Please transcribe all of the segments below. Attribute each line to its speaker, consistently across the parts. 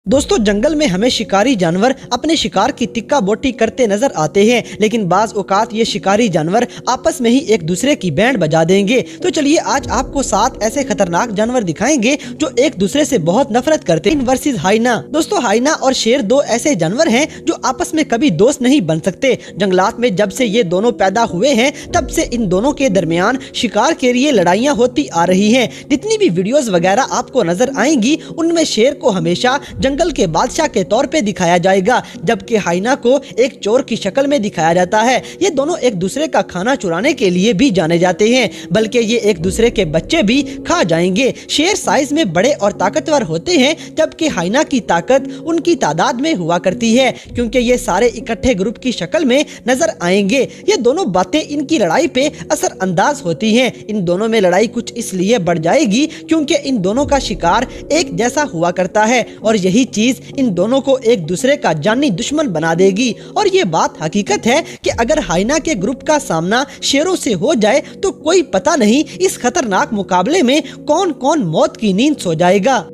Speaker 1: दोस्तों जंगल में हमें शिकारी जानवर अपने शिकार की टिक्का बोटी करते नजर आते हैं, लेकिन बाज औकात ये शिकारी जानवर आपस में ही एक दूसरे की बैंड बजा देंगे। तो चलिए आज आपको 7 ऐसे खतरनाक जानवर दिखाएंगे जो एक दूसरे से बहुत नफरत करते हैं। वर्सेस हाइना। दोस्तों हाइना और शेर 2 ऐसे जानवर हैं जो आपस में कभी दोस्त नहीं बन सकते। जंगलात में जब से ये दोनों पैदा हुए हैं तब से इन दोनों के दरमियान शिकार के लिए लड़ाइयाँ होती आ रही है। जितनी भी वीडियोस वगैरह आपको नजर आएंगी उनमें शेर को हमेशा जंगल के बादशाह के तौर पे दिखाया जाएगा, जबकि हाइना को एक चोर की शक्ल में दिखाया जाता है। ये दोनों एक दूसरे का खाना चुराने के लिए भी जाने जाते हैं, बल्कि ये एक दूसरे के बच्चे भी खा जाएंगे। शेर साइज में बड़े और ताकतवर होते हैं, जबकि हाइना की ताकत उनकी तादाद में हुआ करती है, क्योंकि ये सारे इकट्ठे ग्रुप की शक्ल में नजर आएंगे। ये दोनों बातें इनकी लड़ाई पे असर अंदाज होती हैं। इन दोनों में लड़ाई कुछ इसलिए बढ़ जाएगी क्योंकि इन दोनों का शिकार एक जैसा हुआ करता है, और यही चीज इन दोनों को एक दूसरे का जानी दुश्मन बना देगी। और ये बात हकीकत है कि अगर हाइना के ग्रुप का सामना शेरों से हो जाए तो कोई पता नहीं इस खतरनाक मुकाबले में कौन कौन मौत की नींद सो जाएगा।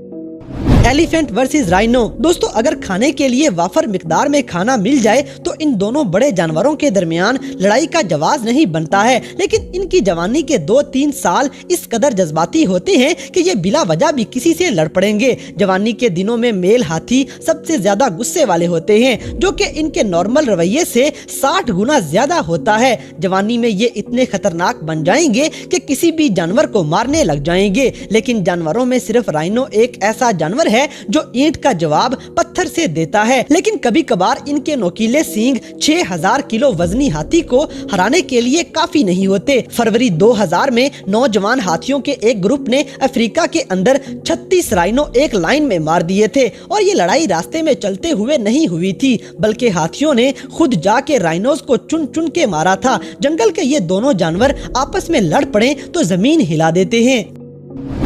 Speaker 1: Elephant versus rhino. दोस्तों अगर खाने के लिए वाफर मिकदार में खाना मिल जाए तो इन दोनों बड़े जानवरों के दरमियान लड़ाई का जवाब नहीं बनता है, लेकिन इनकी जवानी के 2-3 साल इस कदर जज्बाती होते हैं कि ये बिला वजह भी किसी से लड़ पड़ेंगे। जवानी के दिनों में मेल हाथी सबसे ज्यादा गुस्से वाले होते हैं, जो कि इनके नॉर्मल रवैये से 60 गुना ज्यादा होता है। जवानी में ये इतने खतरनाक बन जाएंगे कि किसी भी जानवर को मारने लग जाएंगे। लेकिन जानवरों में सिर्फ राइनो एक ऐसा जानवर है जो ईंट का जवाब पत्थर से देता है, लेकिन कभी कभार इनके नोकीले सींग 6000 किलो वजनी हाथी को हराने के लिए काफी नहीं होते। फरवरी 2000 में नौजवान हाथियों के एक ग्रुप ने अफ्रीका के अंदर 36 राइनो एक लाइन में मार दिए थे, और ये लड़ाई रास्ते में चलते हुए नहीं हुई थी, बल्कि हाथियों ने खुद जाके राइनोज को चुन चुन के मारा था। जंगल के ये दोनों जानवर आपस में लड़ पड़े तो जमीन हिला देते हैं।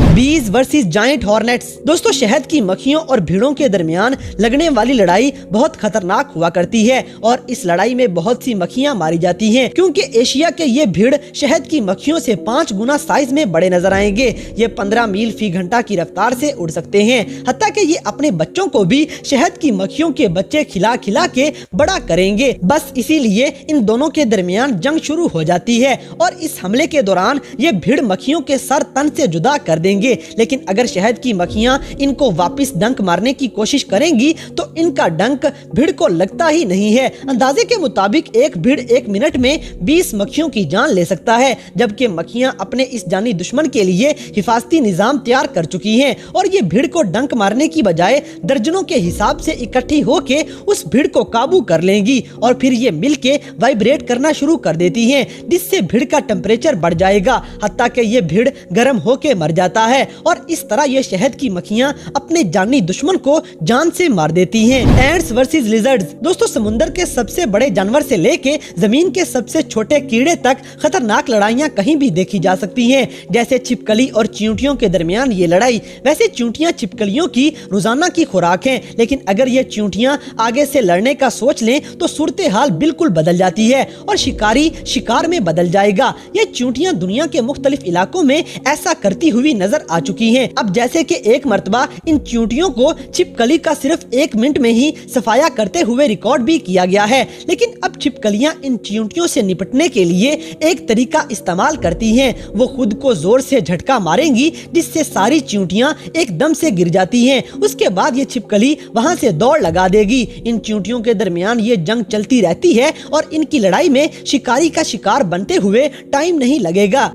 Speaker 1: बीज वर्सेस जायंट हॉर्नेट्स। दोस्तों शहद की मक्खियों और भीड़ों के दरमियान लगने वाली लड़ाई बहुत खतरनाक हुआ करती है, और इस लड़ाई में बहुत सी मक्खियां मारी जाती हैं, क्योंकि एशिया के ये भीड़ शहद की मक्खियों से 5 गुना साइज में बड़े नजर आएंगे। ये 15 मील फी घंटा की रफ्तार से उड़ सकते हैं, हत्ता कि ये अपने बच्चों को भी शहद की मक्खियों के बच्चे खिला खिला के बड़ा करेंगे। बस इसीलिए इन दोनों के दरमियान जंग शुरू हो जाती है, और इस हमले के दौरान ये भीड़ मक्खियों के सर तन से जुदा कर देंगे। लेकिन अगर शहद की मक्खियां इनको वापस डंक मारने की कोशिश करेंगी तो इनका डंक भीड़ को लगता ही नहीं है। अंदाजे के मुताबिक एक भीड़ 1 मिनट में 20 मक्खियों की जान ले सकता है, जबकि मक्खियां अपने इस जानी दुश्मन के लिए हिफाजती निजाम तैयार कर चुकी हैं, और ये भीड़ को डंक मारने की बजाय दर्जनों के हिसाब से इकट्ठी होके उस भीड़ को काबू कर लेंगी, और फिर ये मिलके वाइब्रेट करना शुरू कर देती हैं, जिससे भीड़ का टेम्परेचर बढ़ जाएगा, हत्ता कि ये भीड़ गर्म होके मर जाता है, और इस तरह ये शहद की मक्खियां अपने जानी दुश्मन को जान से मार देती हैं। Ants versus lizards. दोस्तों समुद्र के सबसे बड़े जानवर से लेके जमीन के सबसे छोटे कीड़े तक खतरनाक लड़ाइयां कहीं भी देखी जा सकती हैं, जैसे छिपकली और चींटियों के दरमियान ये लड़ाई। वैसे चींटियां छिपकलियों की रोजाना की खुराक है, लेकिन अगर ये चींटियां आगे से लड़ने का सोच लें तो सूरत हाल बिल्कुल बदल जाती है, और शिकारी शिकार में बदल जाएगा। ये चींटियां दुनिया के मुख्तलिफ इलाकों में ऐसा करती हुई नजर आ चुकी हैं। अब जैसे कि एक मर्तबा इन चींटियों को छिपकली का सिर्फ 1 मिनट में ही सफाया करते हुए रिकॉर्ड भी किया गया है, लेकिन अब छिपकलियां इन चींटियों से निपटने के लिए एक तरीका इस्तेमाल करती हैं। वो खुद को जोर से झटका मारेंगी, जिससे सारी चींटियां एकदम से गिर जाती हैं। उसके बाद ये छिपकली वहां से दौड़ लगा देगी। इन चींटियों के दरमियान ये जंग चलती रहती है, और इनकी लड़ाई में शिकारी का शिकार बनते हुए टाइम नहीं लगेगा।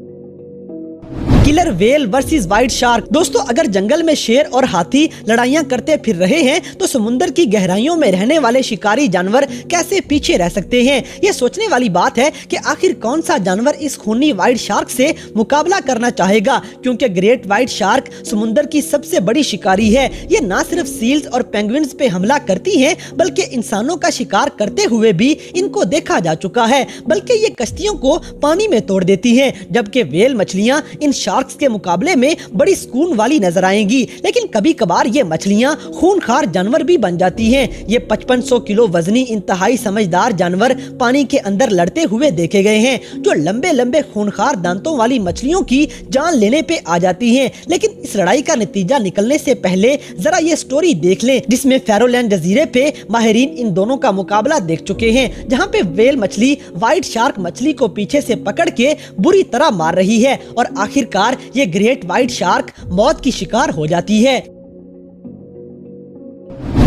Speaker 1: Killer whale versus white shark. दोस्तों अगर जंगल में शेर और हाथी लड़ाइयां करते फिर रहे हैं तो समुद्र की गहराइयों में रहने वाले शिकारी जानवर कैसे पीछे रह सकते हैं। ये सोचने वाली बात है कि आखिर कौन सा जानवर इस खूनी व्हाइट शार्क से मुकाबला करना चाहेगा, क्योंकि ग्रेट व्हाइट शार्क समुद्र की सबसे बड़ी शिकारी है। ये न सिर्फ सील्स और पेंगुइन्स पे हमला करती है, बल्कि इंसानों का शिकार करते हुए भी इनको देखा जा चुका है, बल्कि ये कश्तियों को पानी में तोड़ देती है, जबकि व्हेल मछलियां इन शार्क शार्क्स के मुकाबले में बड़ी सुकून वाली नजर आएंगी, लेकिन कभी कभार ये मछलियाँ खूनखार जानवर भी बन जाती हैं। ये 5500 किलो वजनी इंतहाई समझदार जानवर पानी के अंदर लड़ते हुए देखे गए हैं, जो लंबे लंबे खूनखार दांतों वाली मछलियों की जान लेने पे आ जाती हैं। लेकिन इस लड़ाई का नतीजा निकलने से पहले जरा ये स्टोरी देख लें, जिसमें फेरोलैंड जजीरे पे माहिरीन इन दोनों का मुकाबला देख चुके हैं, जहाँ पे वेल मछली व्हाइट शार्क मछली को पीछे से पकड़ के बुरी तरह मार रही है और आखिरकार ये ग्रेट व्हाइट शार्क मौत की शिकार हो जाती है।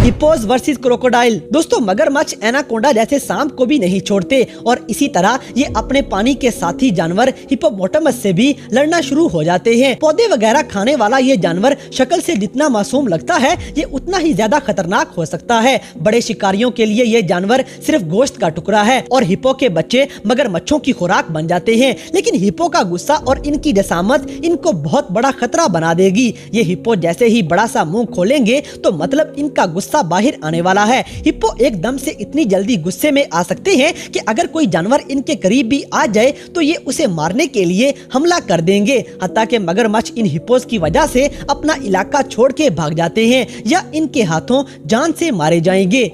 Speaker 1: Hippos versus crocodile. दोस्तों, मगरमच्छ एनाकोंडा जैसे सांप को भी नहीं छोड़ते और इसी तरह ये अपने पानी के साथी जानवर हिप्पोपोटामस से भी लड़ना शुरू हो जाते हैं। पौधे वगैरह खाने वाला ये जानवर शक्ल से जितना मासूम लगता है, ये उतना ही ज्यादा खतरनाक हो सकता है। बड़े शिकारियों के लिए ये जानवर सिर्फ गोश्त का टुकड़ा है और हिप्पो के बच्चे मगरमच्छों की खुराक बन जाते हैं। लेकिन हिप्पो का गुस्सा और इनकी जसामत इनको बहुत बड़ा खतरा बना देगी। ये हिप्पो जैसे ही बड़ा सा मुंह खोलेंगे तो मतलब इनका गुस्सा बाहर आने वाला है। हिप्पो एकदम से इतनी जल्दी गुस्से में आ सकते हैं कि अगर कोई जानवर इनके करीब भी आ जाए तो ये उसे मारने के लिए हमला कर देंगे। हत्ता कि मगरमच्छ इन हिप्पोस की वजह से अपना इलाका छोड़ के भाग जाते हैं या इनके हाथों जान से मारे जाएंगे।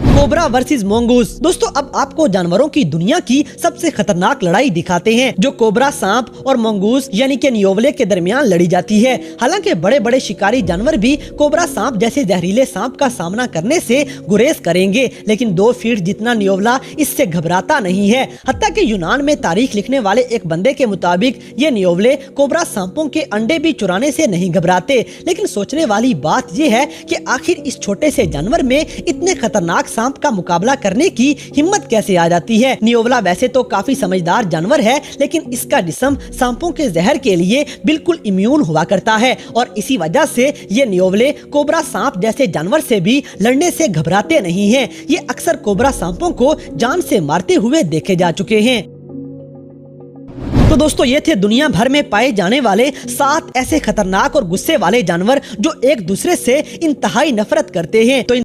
Speaker 1: Cobra versus mongoose. दोस्तों, अब आपको जानवरों की दुनिया की सबसे खतरनाक लड़ाई दिखाते हैं, जो कोबरा सांप और मंगूस यानी कि नियोवले के दरमियान लड़ी जाती है। हालांकि बड़े बड़े शिकारी जानवर भी कोबरा सांप जैसे जहरीले सांप का सामना करने से गुरेज करेंगे, लेकिन 2 फीट जितना नियोवला इससे घबराता नहीं है। हत्ता कि यूनान में तारीख लिखने वाले एक बंदे के मुताबिक ये नियोवले कोबरा सांपों के अंडे भी चुराने से नहीं घबराते। लेकिन सोचने वाली बात यह है कि आखिर इस छोटे से जानवर में इतने खतरनाक सांप का मुकाबला करने की हिम्मत कैसे आ जाती है। नियोवला वैसे तो काफी समझदार जानवर है, लेकिन इसका जिस्म सांपों के जहर के लिए बिल्कुल इम्यून हुआ करता है और इसी वजह से ये नियोवले कोबरा सांप जैसे जानवर से भी लड़ने से घबराते नहीं हैं। ये अक्सर कोबरा सांपों को जान से मारते हुए देखे जा चुके हैं। तो दोस्तों, ये थे दुनिया भर में पाए जाने वाले 7 ऐसे खतरनाक और गुस्से वाले जानवर जो एक दूसरे से इंतहाई नफरत करते हैं। तो